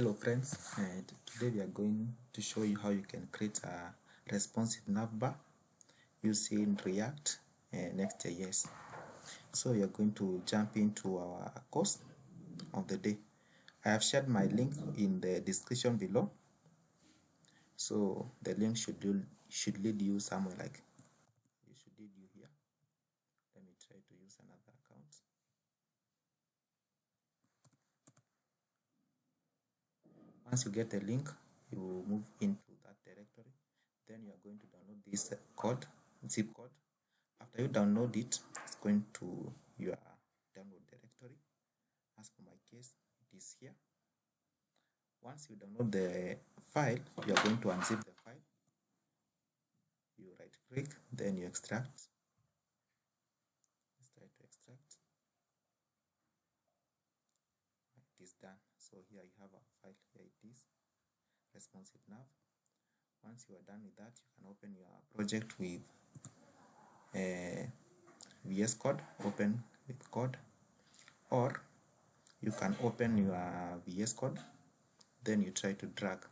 Hello friends, and today we are going to show you how you can create a responsive navbar using React and Next.js. So we are going to jump into our course of the day. I have shared my link in the description below, so the link should lead you somewhere like it should lead you here. Let me try to use another account. Once you get the link, you will move into that directory. Then you are going to download this zip code. After you download it, it's going to your download directory. As for my case, it is here. Once you download the file, you are going to unzip the file. You right click, then you extract. Let's try to extract. It is done. So here you have a file. Here it is, responsive nav. Once you are done with that, you can open your project with VS Code. Open with code, or you can open your VS Code, then you try to drag.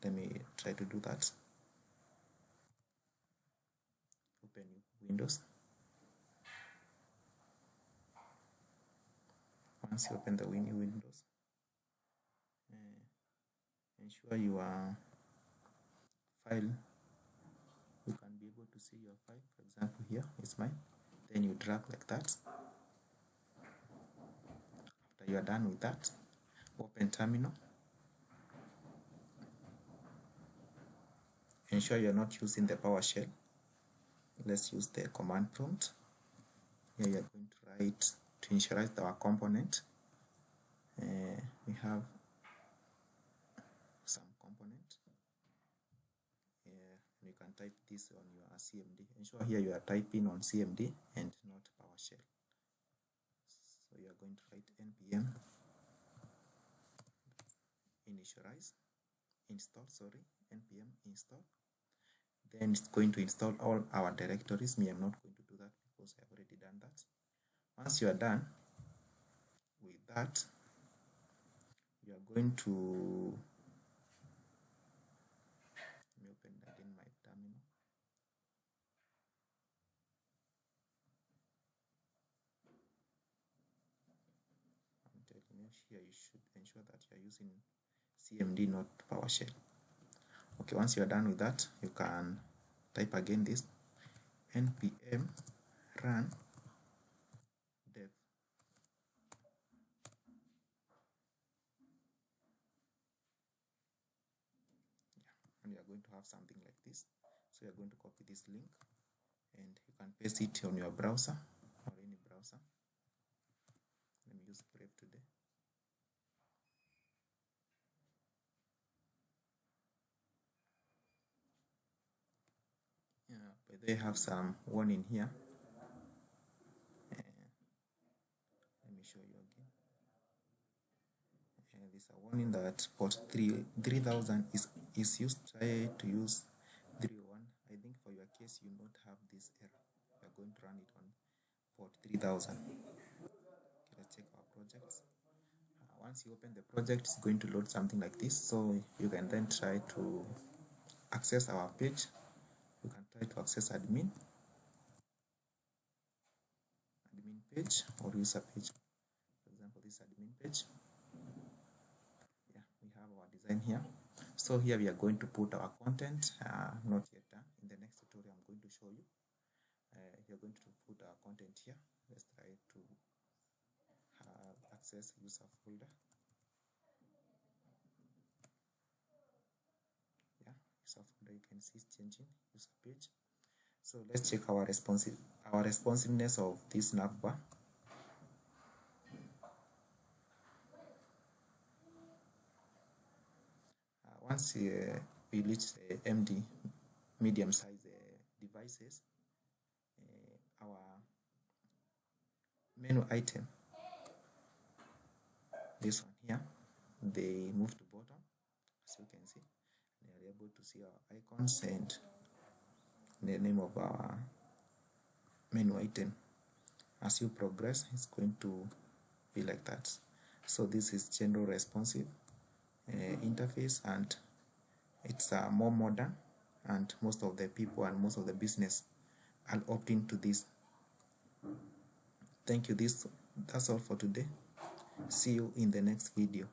Let me try to do that. Open Windows. Once you open the Windows, ensure your file, you can be able to see your file. For example, here is mine. Then you drag like that. After you are done with that, open terminal. Ensure you are not using the PowerShell. Let's use the command prompt. Here you are going to write to initialize our component. We have some component. You can type this on your CMD. Ensure here you are typing on CMD and not PowerShell. So you are going to write npm npm install. Then it's going to install all our directories. I'm not going to do that because I've already done that. Once you are done with that, you are going to open again my terminal. I'm telling you here, you should ensure that you are using CMD, not PowerShell. Okay, once you are done with that, you can type again this npm run dev. And you are going to have something like this. So you are going to copy this link and you can paste it on your browser or any browser. Let me use Brave today. Yeah, but they have some warning here. Let me show you again. There's a warning that port 3000 is used. Try to use 301. I think for your case you don't have this error. You are going to run it on port 3000. Okay, let's check our projects. Once you open the project, it's going to load something like this. So you can then try to access our page. You can try to access admin page or user page. For example, this admin page. Yeah, we have our design here. So here we are going to put our content, not yet done. In the next tutorial, I'm going to show you. We are going to put our content here. Let's try to access user folder. Yeah, user folder, you can see it's changing, user page. So let's check our responsiveness of this navbar. Once we reach the MD, medium size devices, our menu item, this one here, they move to bottom. As you can see, we are able to see our icons and the name of our menu item. As you progress, it's going to be like that. So this is general responsive, interface, and it's more modern, and most of the people and most of the business are opting to this. Thank you. That's all for today. See you in the next video.